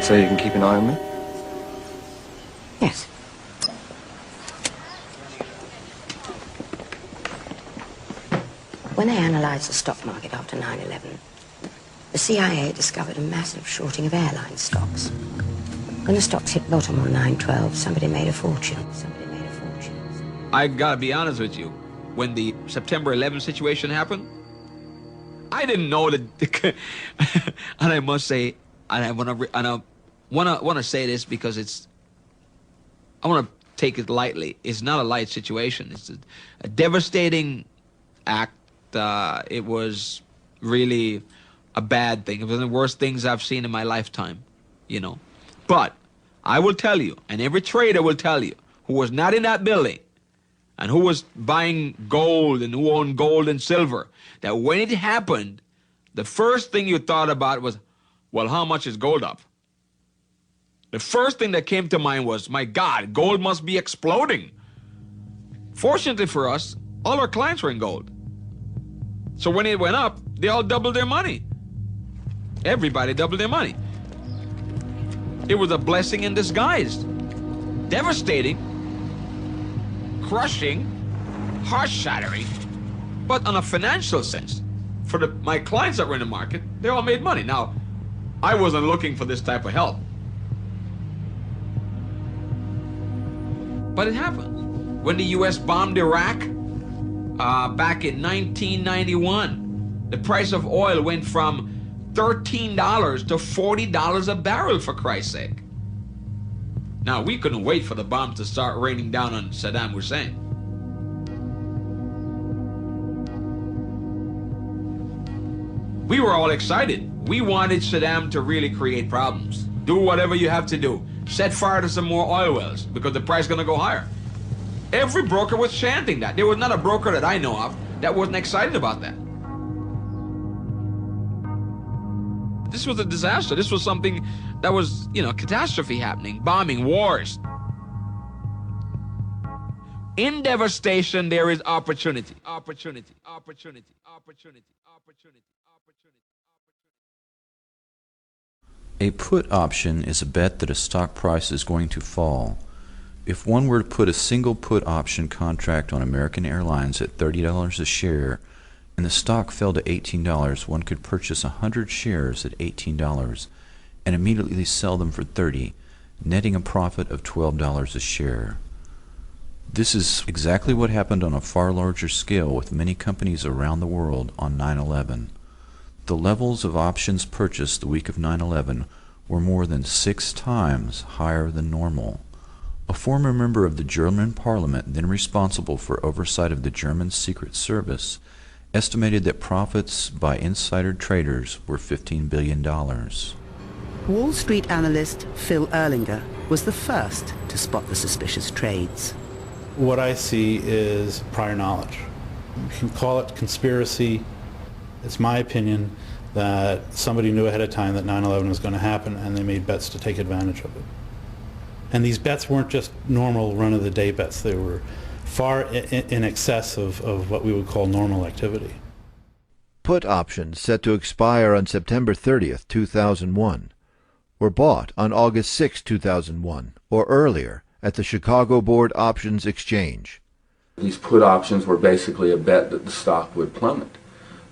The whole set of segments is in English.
So you can keep an eye on me? Yes. When they analysed the stock market after 9/11, the CIA discovered a massive shorting of airline stocks. When the stocks hit bottom on 9/12, somebody made a fortune. I gotta be honest with you. When the September 11th situation happened, I didn't know that. And I must say, and I wanna say this because I wanna take it lightly. It's not a light situation. It's a devastating act. It was really a bad thing. It was one of the worst things I've seen in my lifetime, you know. But I will tell you, and every trader will tell you, who was not in that building, and who was buying gold and who owned gold and silver, that when it happened, the first thing you thought about was, well, how much is gold up? The first thing that came to mind was, my God, gold must be exploding. Fortunately for us, all our clients were in gold. So when it went up, they all doubled their money. Everybody doubled their money. It was a blessing in disguise. Devastating, crushing, heart-shattering, but on a financial sense, for my clients that were in the market, they all made money. Now, I wasn't looking for this type of help. But it happened. When the U.S. bombed Iraq, back in 1991, the price of oil went from $13 to $40 a barrel, for Christ's sake. Now, we couldn't wait for the bombs to start raining down on Saddam Hussein. We were all excited. We wanted Saddam to really create problems. Do whatever you have to do. Set fire to some more oil wells because the price is going to go higher. Every broker was chanting that. There was not a broker that I know of that wasn't excited about that. This was a disaster. This was something that was, catastrophe happening, bombing, wars. In devastation, there is opportunity. Opportunity, opportunity, opportunity, opportunity, opportunity. A put option is a bet that a stock price is going to fall. If one were to put a single put option contract on American Airlines at $30 a share, and the stock fell to $18, one could purchase 100 shares at $18 and immediately sell them for $30, netting a profit of $12 a share. This is exactly what happened on a far larger scale with many companies around the world on 9/11. The levels of options purchased the week of 9/11 were more than 6 times higher than normal. A former member of the German parliament, then responsible for oversight of the German Secret Service, estimated that profits by insider traders were $15 billion. Wall Street analyst Phil Erlinger was the first to spot the suspicious trades. What I see is prior knowledge. You can call it conspiracy. It's my opinion that somebody knew ahead of time that 9/11 was going to happen and they made bets to take advantage of it. And these bets weren't just normal run-of-the-day bets. They were far in excess of what we would call normal activity. Put options set to expire on September 30th, 2001, were bought on August 6, 2001, or earlier at the Chicago Board Options Exchange. These put options were basically a bet that the stock would plummet.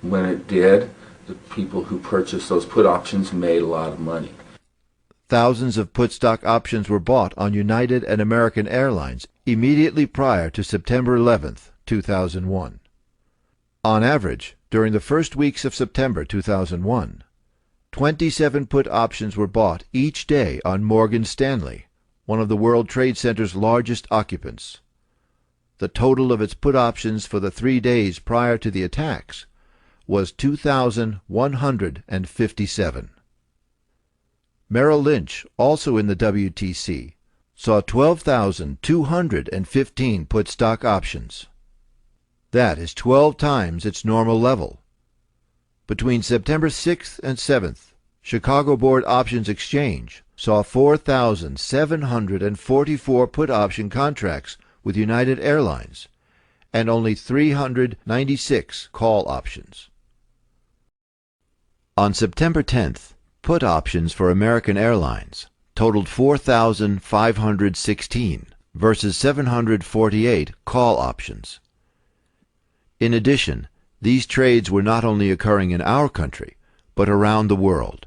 When it did, the people who purchased those put options made a lot of money. Thousands of put stock options were bought on United and American Airlines immediately prior to September 11th, 2001. On average, during the first weeks of September 2001, 27 put options were bought each day on Morgan Stanley, one of the World Trade Center's largest occupants. The total of its put options for the 3 days prior to the attacks was 2,157. Merrill Lynch, also in the WTC, saw 12,215 put stock options. That is 12 times its normal level. Between September 6th and 7th, Chicago Board Options Exchange saw 4,744 put option contracts with United Airlines and only 396 call options. On September 10th, put options for American Airlines totaled 4,516 versus 748 call options. In addition, these trades were not only occurring in our country, but around the world.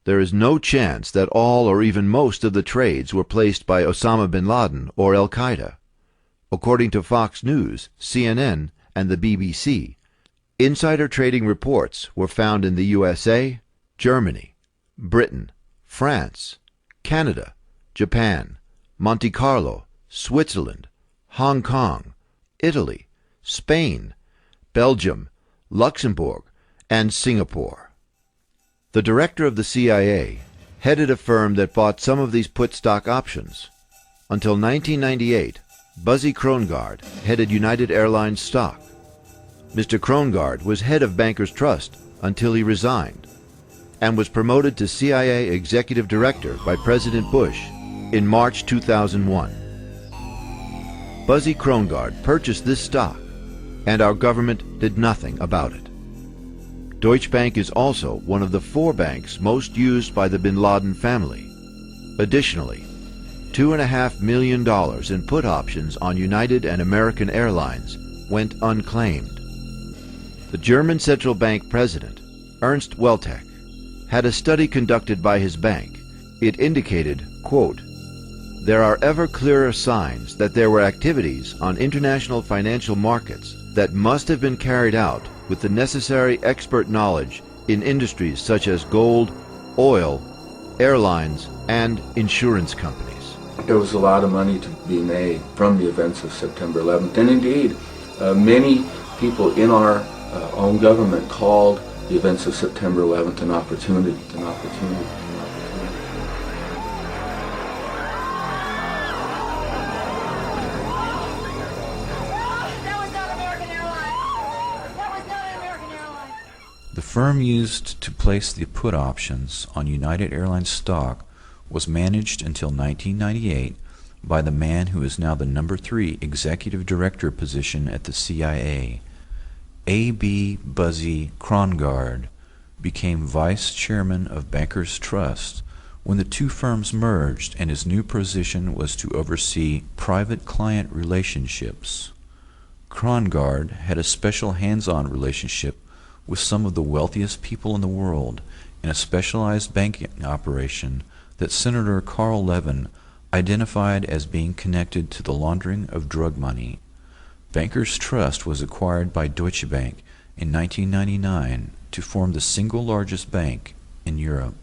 There is no chance that all or even most of the trades were placed by Osama bin Laden or Al-Qaeda. According to Fox News, CNN, and the BBC, insider trading reports were found in the USA, Germany, Britain, France, Canada, Japan, Monte Carlo, Switzerland, Hong Kong, Italy, Spain, Belgium, Luxembourg, and Singapore. The director of the CIA headed a firm that bought some of these put stock options. Until 1998, Buzzy Krongard headed United Airlines stock. Mr. Krongard was head of Bankers Trust until he resigned and was promoted to CIA Executive Director by President Bush in March 2001. Buzzy Krongard purchased this stock, and our government did nothing about it. Deutsche Bank is also one of the 4 banks most used by the bin Laden family. Additionally, $2.5 million in put options on United and American Airlines went unclaimed. The German central bank president, Ernst Weltec, had a study conducted by his bank. It indicated, quote, "There are ever clearer signs that there were activities on international financial markets that must have been carried out with the necessary expert knowledge in industries such as gold, oil, airlines, and insurance companies." There was a lot of money to be made from the events of September 11th. And indeed, many people in our own government called the events of September 11th an opportunity. The firm used to place the put options on United Airlines stock was managed until 1998 by the man who is now the number 3 executive director position at the CIA. A.B. Buzzy Krongard became vice chairman of Bankers Trust when the 2 firms merged, and his new position was to oversee private client relationships. Krongard had a special hands-on relationship with some of the wealthiest people in the world in a specialized banking operation that Senator Carl Levin identified as being connected to the laundering of drug money. Bankers Trust was acquired by Deutsche Bank in 1999 to form the single largest bank in Europe.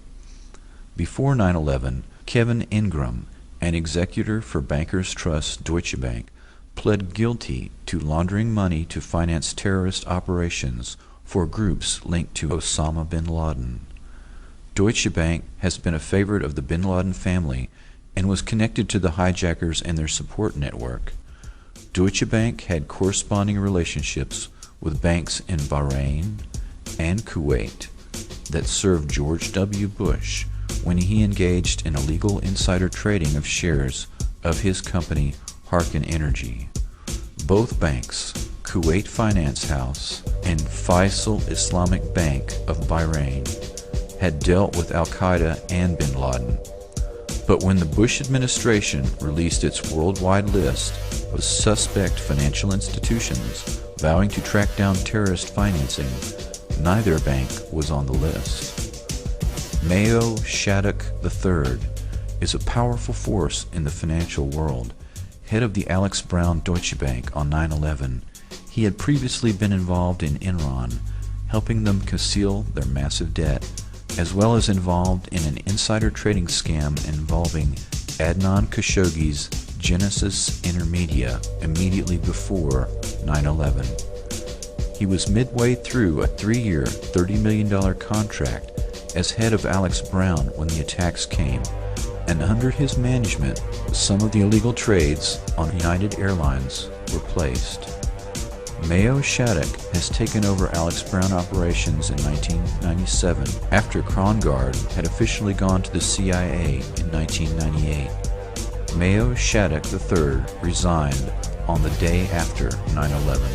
Before 9/11, Kevin Ingram, an executor for Bankers Trust Deutsche Bank, pled guilty to laundering money to finance terrorist operations for groups linked to Osama bin Laden. Deutsche Bank has been a favorite of the bin Laden family and was connected to the hijackers and their support network. Deutsche Bank had corresponding relationships with banks in Bahrain and Kuwait that served George W. Bush when he engaged in illegal insider trading of shares of his company Harkin Energy. Both banks, Kuwait Finance House and Faisal Islamic Bank of Bahrain, had dealt with Al-Qaeda and bin Laden. But when the Bush administration released its worldwide list of suspect financial institutions vowing to track down terrorist financing, neither bank was on the list. Mayo Shattuck III is a powerful force in the financial world. Head of the Alex Brown Deutsche Bank on 9/11, he had previously been involved in Enron, helping them conceal their massive debt, as well as involved in an insider trading scam involving Adnan Khashoggi's Genesis Intermedia immediately before 9/11. He was midway through a 3-year, $30 million contract as head of Alex Brown when the attacks came, and under his management, some of the illegal trades on United Airlines were placed. Mayo Shattuck has taken over Alex Brown operations in 1997 after Krongard had officially gone to the CIA in 1998. Mayo Shattuck III resigned on the day after 9/11.